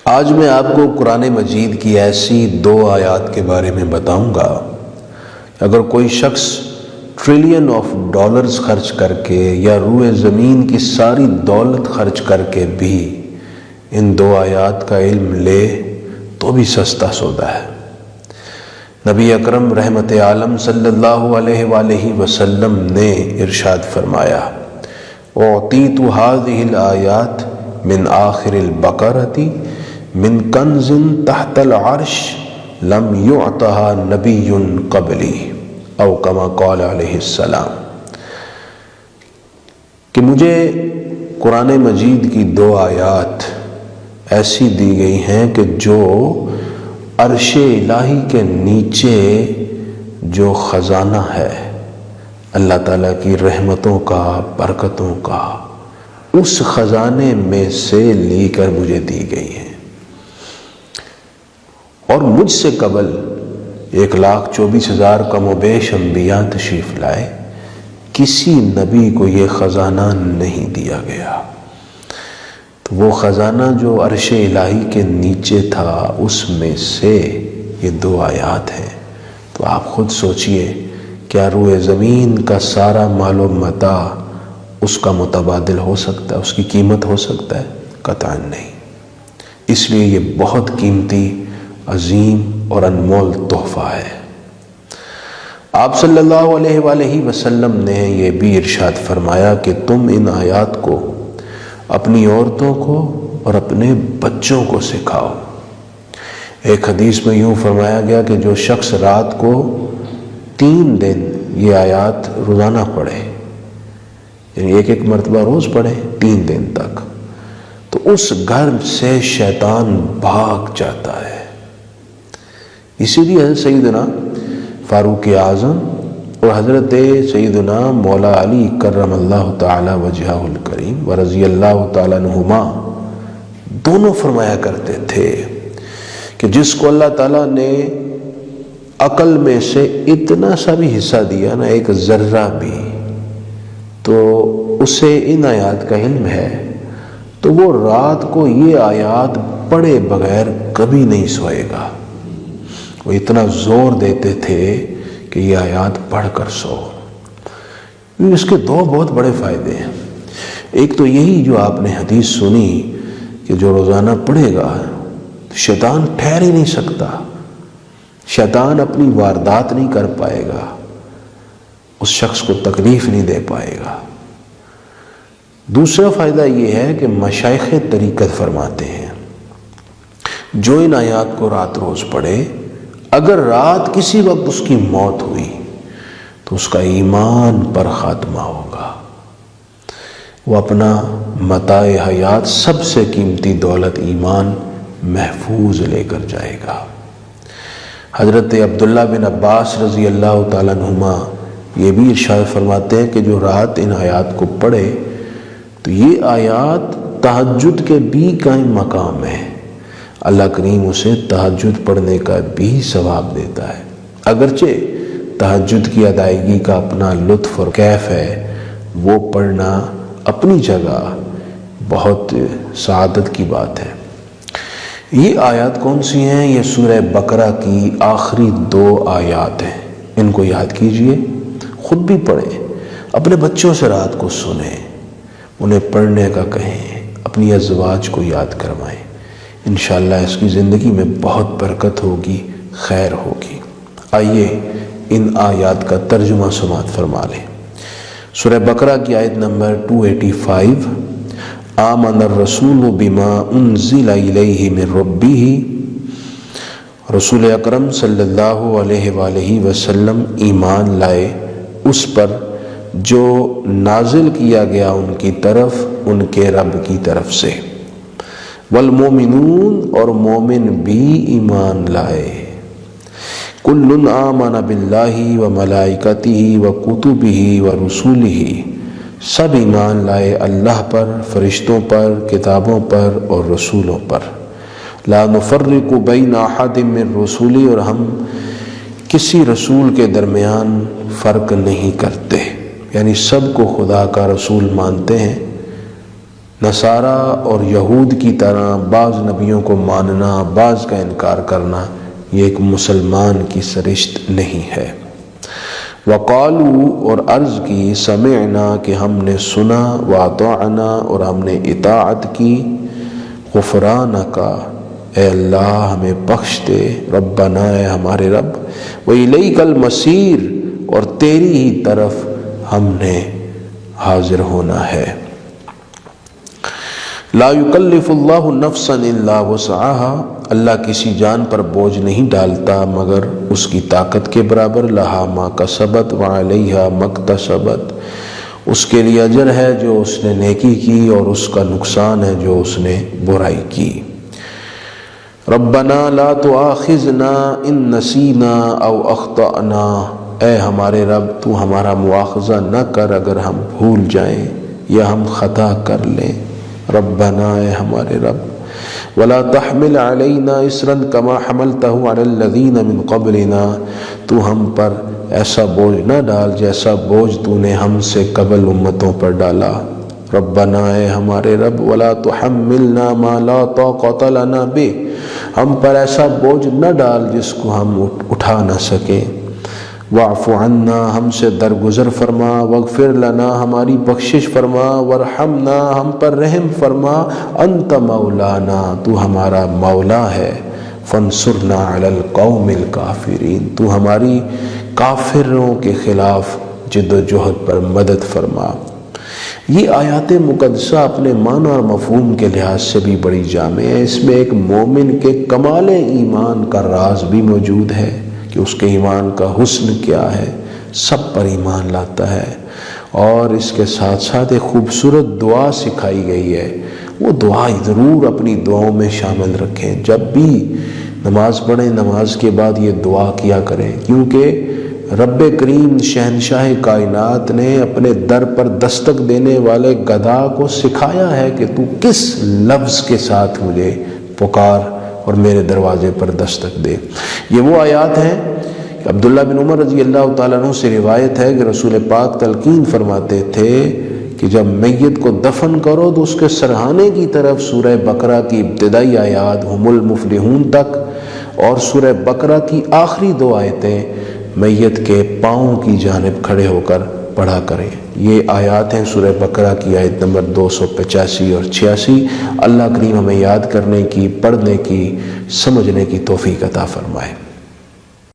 آج میں آپ کو قرآن مجید کی ایسی 2 آیات کے بارے میں بتاؤں گا، اگر کوئی شخص ٹریلین آف ڈالرز خرچ کر کے یا روئے زمین کی ساری دولت خرچ کر کے بھی ان 2 آیات کا علم لے تو بھی سستا سودا ہے۔ نبی اکرم رحمت عالم صلی اللہ علیہ وآلہ وسلم نے ارشاد فرمایا، اعطیت هذه الآیات من آخر البقرۃ من کنز تحت العرش لم یعطها نبی قبلی او کما قال علیہ السلام، کہ مجھے قرآن مجید کی 2 آیات ایسی دی گئی ہیں کہ جو عرش الہی کے نیچے جو خزانہ ہے اللہ تعالیٰ کی رحمتوں کا، برکتوں کا، اس خزانے میں سے لی کر مجھے دی گئی ہیں، اور مجھ سے قبل 1,24,000 کم و بیش انبیاء تشریف لائے، کسی نبی کو یہ خزانہ نہیں دیا گیا۔ تو وہ خزانہ جو عرش الہی کے نیچے تھا، اس میں سے یہ 2 آیات ہیں۔ تو آپ خود سوچئے، کیا روئے زمین کا سارا مال و متاع اس کا متبادل ہو سکتا ہے، اس کی قیمت ہو سکتا ہے؟ قطعاً نہیں۔ اس لیے یہ بہت قیمتی، عظیم اور انمول تحفہ ہے۔ آپ صلی اللہ علیہ وآلہ وسلم نے یہ بھی ارشاد فرمایا کہ تم ان آیات کو اپنی عورتوں کو اور اپنے بچوں کو سکھاؤ۔ ایک حدیث میں یوں فرمایا گیا کہ جو شخص رات کو 3 دن یہ آیات روزانہ پڑھے، یعنی ایک مرتبہ روز پڑھے 3 دن تک، تو اس گھر سے شیطان بھاگ جاتا ہے۔ اسی لیے حضرت سیدنا فاروق اعظم اور حضرت سیدنا مولا علی کرم اللہ تعالی وجہہ الکریم و رضی اللہ تعالی عنہما دونوں فرمایا کرتے تھے کہ جس کو اللہ تعالیٰ نے عقل میں سے اتنا سا بھی حصہ دیا نا، 1 ذرہ بھی، تو اسے ان آیات کا علم ہے، تو وہ رات کو یہ آیات پڑھے بغیر کبھی نہیں سوئے گا۔ وہ اتنا زور دیتے تھے کہ یہ آیات پڑھ کر سو۔ اس کے 2 بہت بڑے فائدے ہیں۔ ایک تو یہی جو آپ نے حدیث سنی کہ جو روزانہ پڑھے گا شیطان ٹھہر ہی نہیں سکتا، شیطان اپنی واردات نہیں کر پائے گا، اس شخص کو تکلیف نہیں دے پائے گا۔ دوسرا فائدہ یہ ہے کہ مشائخ طریقت فرماتے ہیں جو ان آیات کو رات روز پڑھے، اگر رات کسی وقت اس کی موت ہوئی تو اس کا ایمان پر خاتمہ ہوگا، وہ اپنا متاع حیات سب سے قیمتی دولت ایمان محفوظ لے کر جائے گا۔ حضرت عبداللہ بن عباس رضی اللہ تعالیٰ عنہما یہ بھی ارشاد فرماتے ہیں کہ جو رات ان آیات کو پڑھے تو یہ آیات تہجد کے بھی قائم مقام ہے، اللہ کریم اسے تہجد پڑھنے کا بھی ثواب دیتا ہے۔ اگرچہ تہجد کی ادائیگی کا اپنا لطف اور کیف ہے، وہ پڑھنا اپنی جگہ بہت سعادت کی بات ہے۔ یہ آیات کون سی ہیں؟ یہ سورہ بقرہ کی آخری 2 آیات ہیں۔ ان کو یاد کیجئے، خود بھی پڑھیں، اپنے بچوں سے رات کو سنیں، انہیں پڑھنے کا کہیں، اپنی ازواج کو یاد کروائیں۔ انشاءاللہ اس کی زندگی میں بہت برکت ہوگی، خیر ہوگی۔ آئیے ان آیات کا ترجمہ سماعت فرما لیں۔ سورہ بقرہ کی آیت نمبر 285، آمن الرسول بما انزل الیہ من ربہ، رسول اکرم صلی اللہ علیہ وآلہ وسلم ایمان لائے اس پر جو نازل کیا گیا ان کی طرف ان کے رب کی طرف سے، والمومنون اور مومن بھی ایمان لائے، کل آمن باللہ وملائکتہ وکتبہ ورسولہ، سب ایمان لائے اللہ پر، فرشتوں پر، کتابوں پر اور رسولوں پر، لا نفرق بین احد من رسولہ، اور ہم کسی رسول کے درمیان فرق نہیں کرتے، یعنی سب کو خدا کا رسول مانتے ہیں، نصارہ اور یہود کی طرح بعض نبیوں کو ماننا، بعض کا انکار کرنا، یہ ایک مسلمان کی سرشت نہیں ہے۔ وقالو اور عرض کی سمعنا کہ ہم نے سنا، واطعنا اور ہم نے اطاعت کی، غفرانک اے اللہ ہمیں بخش دے، ربنا اے ہمارے رب، وإلیک المصیر اور تیری ہی طرف ہم نے حاضر ہونا ہے۔ لا یکلف اللہ نفسا الا وسعها، اللہ کسی جان پر بوجھ نہیں ڈالتا مگر اس کی طاقت کے برابر، لہا ما کسبت وعلیہا ما اکتسبت، اس کے لیے اجر ہے جو اس نے نیکی کی اور اس کا نقصان ہے جو اس نے برائی کی۔ ربنا لا تؤاخذنا ان نسینا او اخطأنا، اے ہمارے رب تو ہمارا مواخذہ نہ کر اگر ہم بھول جائیں یا ہم خطا کر لیں۔ ربنا اے ہمارے رب، ولا تحمل علینا اصرا کما حملته علی الذین من قبلنا، تو ہم پر ایسا بوجھ نہ ڈال جیسا بوجھ تو نے ہم سے قبل امتوں پر ڈالا۔ ربنا اے ہمارے رب، ولا تحملنا ما لا طاقت لنا بہ، ہم پر ایسا بوجھ نہ ڈال جس کو ہم اٹھا نہ سکیں۔ واعف عنا، ہم سے درگزر فرما، واغفر لنا، ہماری بخشش فرما، وارحمنا، ہم پر رحم فرما، انت مولانا، تو ہمارا مولا ہے، فانصرنا علی القوم الکافرین، تو ہماری کافروں کے خلاف جد و جہد پر مدد فرما۔ یہ آیات مقدسہ اپنے معنی اور مفہوم کے لحاظ سے بھی بڑی جامع ہے۔ اس میں ایک مومن کے کمال ایمان کا راز بھی موجود ہے کہ اس کے ایمان کا حسن کیا ہے، سب پر ایمان لاتا ہے، اور اس کے ساتھ ساتھ ایک خوبصورت دعا سکھائی گئی ہے، وہ دعا ضرور اپنی دعاؤں میں شامل رکھیں۔ جب بھی نماز پڑھیں نماز کے بعد یہ دعا کیا کریں، کیونکہ رب کریم شہنشاہ کائنات نے اپنے در پر دستک دینے والے گدھا کو سکھایا ہے کہ تو کس لفظ کے ساتھ مجھے پکار اور میرے دروازے پر دستک دے۔ یہ وہ آیات ہیں کہ عبداللہ بن عمر رضی اللہ تعالیٰ عنہ سے روایت ہے کہ رسول پاک تلقین فرماتے تھے کہ جب میت کو دفن کرو تو اس کے سرہانے کی طرف سورہ بقرہ کی ابتدائی آیات ہم المفلحون تک اور سورہ بقرہ کی آخری 2 آیتیں میت کے پاؤں کی جانب کھڑے ہو کر پڑھا کریں۔ یہ آیات ہیں سورہ بقرہ کی آیت نمبر 285 اور 86۔ اللہ کریم ہمیں یاد کرنے کی، پڑھنے کی، سمجھنے کی توفیق عطا فرمائے۔